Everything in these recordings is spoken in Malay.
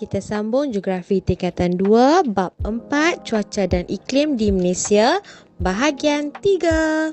kita sambung Geografi Tingkatan 2, Bab 4, Cuaca dan Iklim di Malaysia, bahagian 3.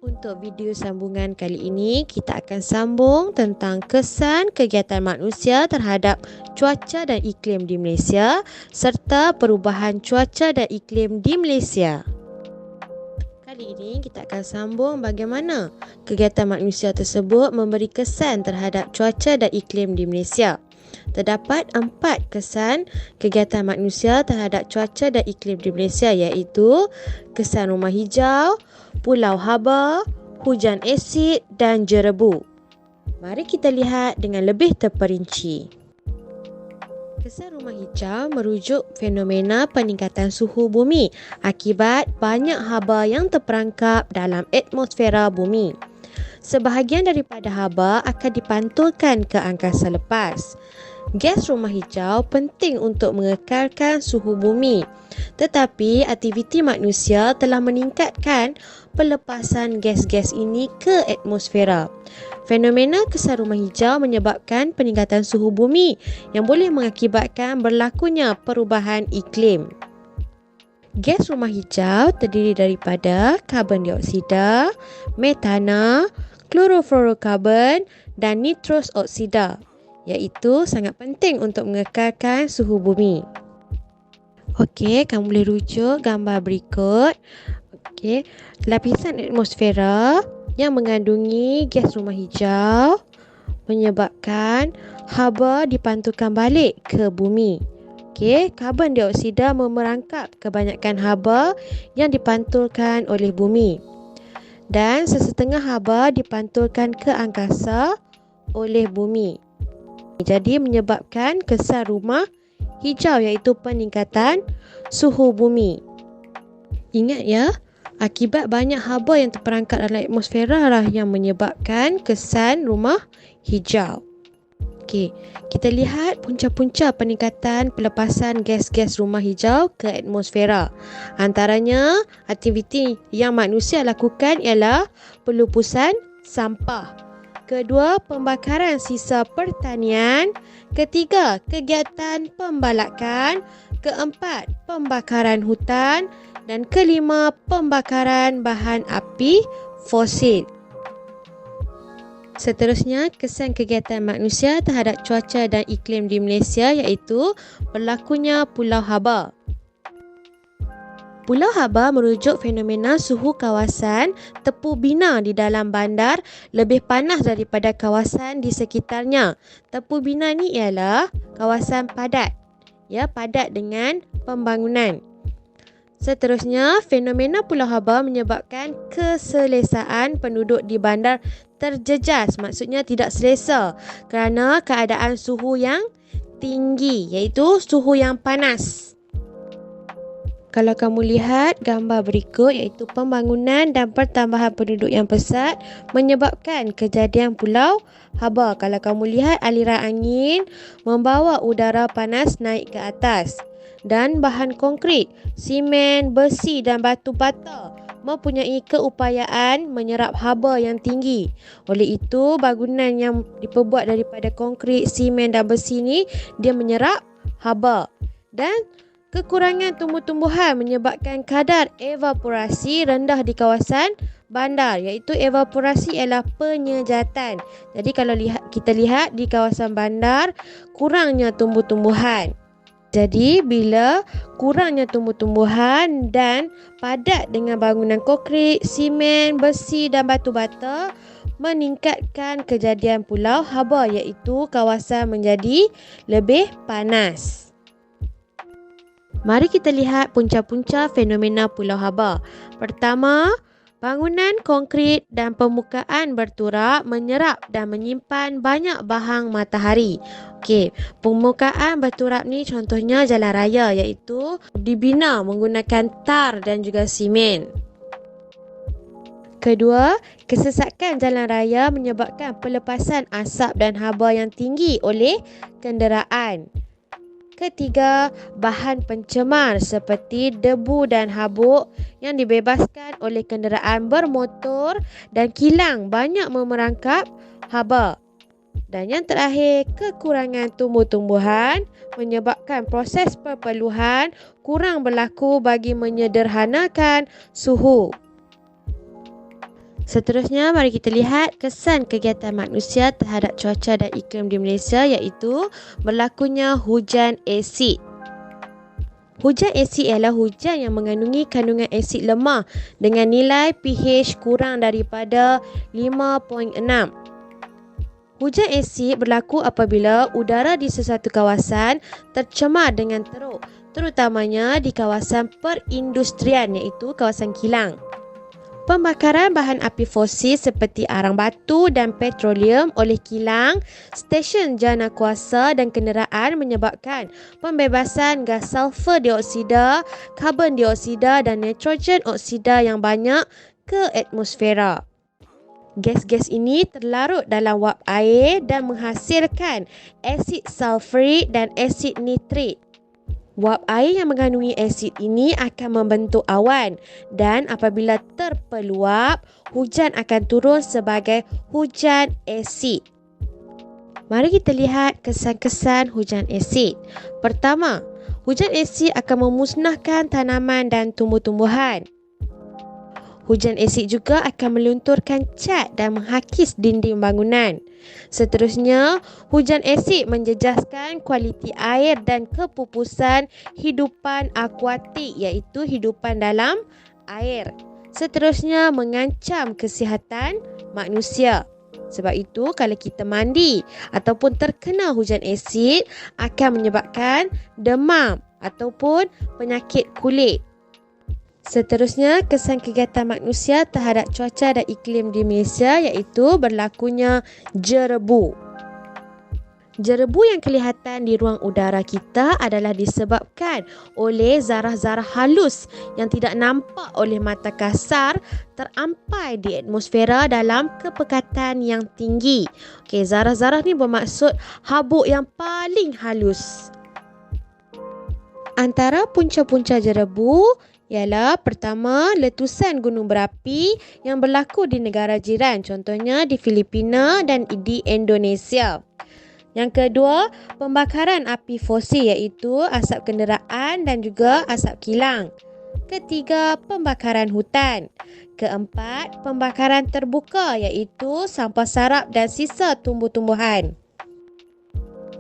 Untuk video sambungan kali ini, kita akan sambung tentang kesan kegiatan manusia terhadap cuaca dan iklim di Malaysia serta perubahan cuaca dan iklim di Malaysia. Kali ini kita akan sambung bagaimana kegiatan manusia tersebut memberi kesan terhadap cuaca dan iklim di Malaysia. Terdapat 4 kesan kegiatan manusia terhadap cuaca dan iklim di Malaysia, iaitu kesan rumah hijau, pulau haba, hujan asid dan jerebu. Mari kita lihat dengan lebih terperinci. Kesan rumah hijau merujuk fenomena peningkatan suhu bumi akibat banyak haba yang terperangkap dalam atmosfera bumi. Sebahagian daripada haba akan dipantulkan ke angkasa lepas. Gas rumah hijau penting untuk mengekalkan suhu bumi. Tetapi aktiviti manusia telah meningkatkan pelepasan gas-gas ini ke atmosfera. Fenomena kesan rumah hijau menyebabkan peningkatan suhu bumi yang boleh mengakibatkan berlakunya perubahan iklim. Gas rumah hijau terdiri daripada karbon dioksida, metana, klorofluorokarbon dan nitrous oksida, iaitu sangat penting untuk mengekalkan suhu bumi. Okey, kamu boleh rujuk gambar berikut. Okey, lapisan atmosfera yang mengandungi gas rumah hijau menyebabkan haba dipantulkan balik ke bumi. Okey, karbon dioksida memerangkap kebanyakan haba yang dipantulkan oleh bumi. Dan sesetengah haba dipantulkan ke angkasa oleh bumi. Jadi menyebabkan kesan rumah hijau, iaitu peningkatan suhu bumi. Ingat ya, akibat banyak haba yang terperangkap dalam atmosfera lah yang menyebabkan kesan rumah hijau. Okey, kita lihat punca-punca peningkatan pelepasan gas-gas rumah hijau ke atmosfera. Antaranya, aktiviti yang manusia lakukan ialah pelupusan sampah. Kedua, pembakaran sisa pertanian. Ketiga, kegiatan pembalakan. Keempat, pembakaran hutan. Dan kelima, pembakaran bahan api fosil. Seterusnya, kesan kegiatan manusia terhadap cuaca dan iklim di Malaysia, iaitu berlakunya pulau haba. Pulau haba merujuk fenomena suhu kawasan tepu bina di dalam bandar lebih panas daripada kawasan di sekitarnya. Tepu bina ni ialah kawasan padat, padat dengan pembangunan. Seterusnya, fenomena pulau haba menyebabkan keselesaan penduduk di bandar terjejas, maksudnya tidak selesa kerana keadaan suhu yang tinggi, iaitu suhu yang panas. Kalau kamu lihat gambar berikut, iaitu pembangunan dan pertambahan penduduk yang pesat menyebabkan kejadian pulau haba. Kalau kamu lihat, aliran angin membawa udara panas naik ke atas. Dan bahan konkrit, simen, besi dan batu bata mempunyai keupayaan menyerap haba yang tinggi. Oleh itu, bangunan yang diperbuat daripada konkrit, simen dan besi ni, dia menyerap haba. Dan kekurangan tumbuh-tumbuhan menyebabkan kadar evaporasi rendah di kawasan bandar, iaitu evaporasi ialah penyejatan. Jadi kalau kita lihat di kawasan bandar, kurangnya tumbuh-tumbuhan. Jadi bila kurangnya tumbuh-tumbuhan dan padat dengan bangunan konkrit, simen, besi dan batu bata, meningkatkan kejadian pulau haba, iaitu kawasan menjadi lebih panas. Mari kita lihat punca-punca fenomena pulau haba. Pertama, bangunan konkrit dan permukaan berturak menyerap dan menyimpan banyak bahang matahari. Okey, permukaan berturak ni contohnya jalan raya, iaitu dibina menggunakan tar dan juga simen. Kedua, kesesakan jalan raya menyebabkan pelepasan asap dan haba yang tinggi oleh kenderaan. Ketiga, bahan pencemar seperti debu dan habuk yang dibebaskan oleh kenderaan bermotor dan kilang banyak memerangkap haba. Dan yang terakhir, kekurangan tumbuh-tumbuhan menyebabkan proses perpeluhan kurang berlaku bagi menyederhanakan suhu. Seterusnya, mari kita lihat kesan kegiatan manusia terhadap cuaca dan iklim di Malaysia, iaitu berlakunya hujan asid. Hujan asid ialah hujan yang mengandungi kandungan asid lemah dengan nilai pH kurang daripada 5.6. Hujan asid berlaku apabila udara di sesuatu kawasan tercemar dengan teruk, terutamanya di kawasan perindustrian, iaitu kawasan kilang. Pembakaran bahan api fosil seperti arang batu dan petroleum oleh kilang, stesen jana kuasa dan kenderaan menyebabkan pembebasan gas sulfur dioksida, karbon dioksida dan nitrogen oksida yang banyak ke atmosfera. Gas-gas ini terlarut dalam wap air dan menghasilkan asid sulfurik dan asid nitrit. Wap air yang mengandungi asid ini akan membentuk awan dan apabila terpeluap, hujan akan turun sebagai hujan asid. Mari kita lihat kesan-kesan hujan asid. Pertama, hujan asid akan memusnahkan tanaman dan tumbuh-tumbuhan. Hujan asid juga akan melunturkan cat dan menghakis dinding bangunan. Seterusnya, hujan asid menjejaskan kualiti air dan kepupusan hidupan akuatik, iaitu hidupan dalam air. Seterusnya, mengancam kesihatan manusia. Sebab itu, kalau kita mandi ataupun terkena hujan asid akan menyebabkan demam ataupun penyakit kulit. Seterusnya, kesan kegiatan manusia terhadap cuaca dan iklim di Malaysia, iaitu berlakunya jerebu. Jerebu yang kelihatan di ruang udara kita adalah disebabkan oleh zarah-zarah halus yang tidak nampak oleh mata kasar terampai di atmosfera dalam kepekatan yang tinggi. Okey, zarah-zarah ni bermaksud habuk yang paling halus. Antara punca-punca jerebu ialah pertama, letusan gunung berapi yang berlaku di negara jiran, contohnya di Filipina dan di Indonesia. Yang kedua, pembakaran api fosil, iaitu asap kenderaan dan juga asap kilang. Ketiga, pembakaran hutan. Keempat, pembakaran terbuka, iaitu sampah sarap dan sisa tumbuh-tumbuhan.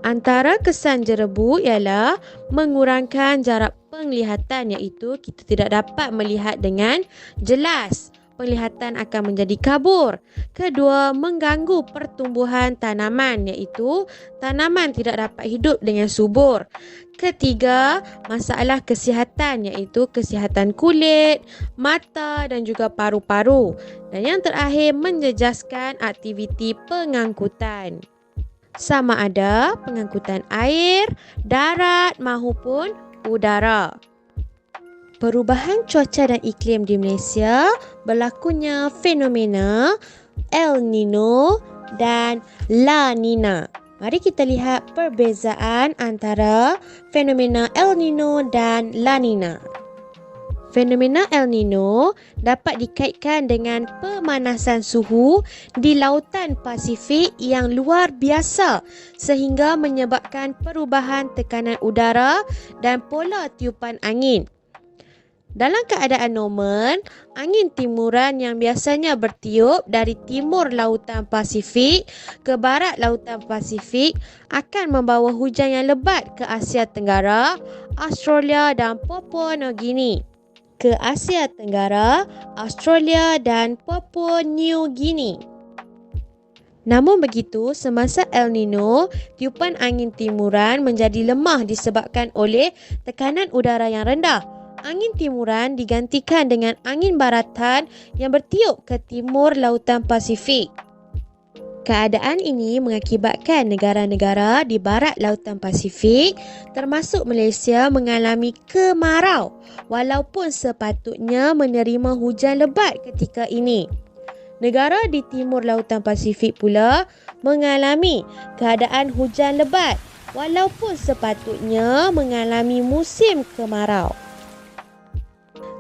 Antara kesan jerebu ialah mengurangkan jarak penglihatan, iaitu kita tidak dapat melihat dengan jelas. Penglihatan akan menjadi kabur. Kedua, mengganggu pertumbuhan tanaman, iaitu tanaman tidak dapat hidup dengan subur. Ketiga, masalah kesihatan, iaitu kesihatan kulit, mata dan juga paru-paru. Dan yang terakhir, menjejaskan aktiviti pengangkutan. Sama ada pengangkutan air, darat maupun udara. Perubahan cuaca dan iklim di Malaysia berlakunya fenomena El Nino dan La Nina. Mari kita lihat perbezaan antara fenomena El Nino dan La Nina. Fenomena El Nino dapat dikaitkan dengan pemanasan suhu di lautan Pasifik yang luar biasa sehingga menyebabkan perubahan tekanan udara dan pola tiupan angin. Dalam keadaan normal, angin timuran yang biasanya bertiup dari timur lautan Pasifik ke barat lautan Pasifik akan membawa hujan yang lebat ke Asia Tenggara, Australia dan Papua New Guinea. Ke Asia Tenggara, Australia dan Papua New Guinea. Namun begitu, semasa El Nino, tiupan angin timuran menjadi lemah disebabkan oleh tekanan udara yang rendah. Angin timuran digantikan dengan angin baratan yang bertiup ke timur lautan Pasifik. Keadaan ini mengakibatkan negara-negara di barat lautan Pasifik termasuk Malaysia mengalami kemarau walaupun sepatutnya menerima hujan lebat ketika ini. Negara di timur lautan Pasifik pula mengalami keadaan hujan lebat walaupun sepatutnya mengalami musim kemarau.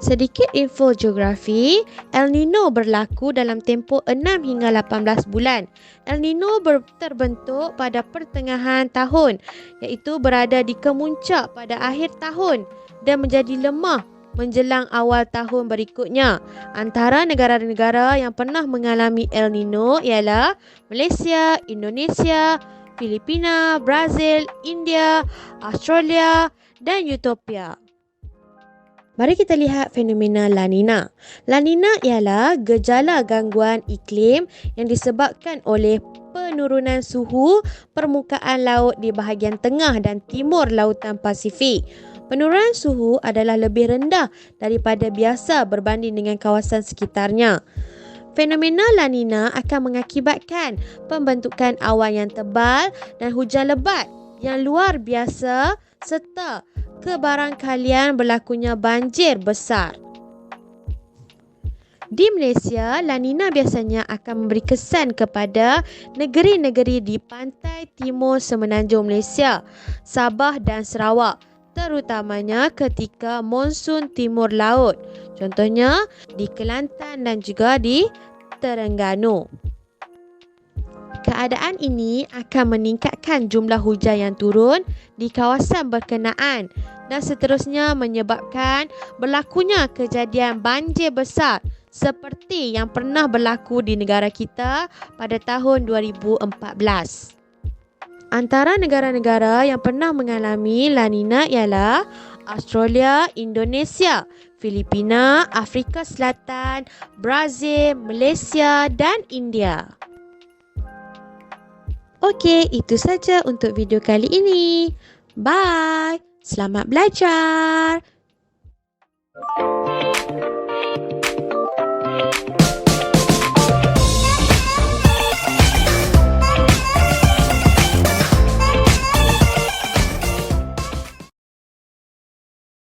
Sedikit info geografi, El Nino berlaku dalam tempoh 6 hingga 18 bulan. El Nino terbentuk pada pertengahan tahun, iaitu berada di kemuncak pada akhir tahun dan menjadi lemah menjelang awal tahun berikutnya. Antara negara-negara yang pernah mengalami El Nino ialah Malaysia, Indonesia, Filipina, Brazil, India, Australia dan Ethiopia. Mari kita lihat fenomena La Nina. La Nina ialah gejala gangguan iklim yang disebabkan oleh penurunan suhu permukaan laut di bahagian tengah dan timur Lautan Pasifik. Penurunan suhu adalah lebih rendah daripada biasa berbanding dengan kawasan sekitarnya. Fenomena La Nina akan mengakibatkan pembentukan awan yang tebal dan hujan lebat yang luar biasa serta kebarangkalian berlakunya banjir besar. Di Malaysia, La Nina biasanya akan memberi kesan kepada negeri-negeri di pantai timur semenanjung Malaysia, Sabah dan Sarawak, terutamanya ketika monsun timur laut. Contohnya di Kelantan dan juga di Terengganu. Keadaan ini akan meningkatkan jumlah hujan yang turun di kawasan berkenaan dan seterusnya menyebabkan berlakunya kejadian banjir besar seperti yang pernah berlaku di negara kita pada tahun 2014. Antara negara-negara yang pernah mengalami La Nina ialah Australia, Indonesia, Filipina, Afrika Selatan, Brazil, Malaysia dan India. Okey, itu saja untuk video kali ini. Bye. Selamat belajar.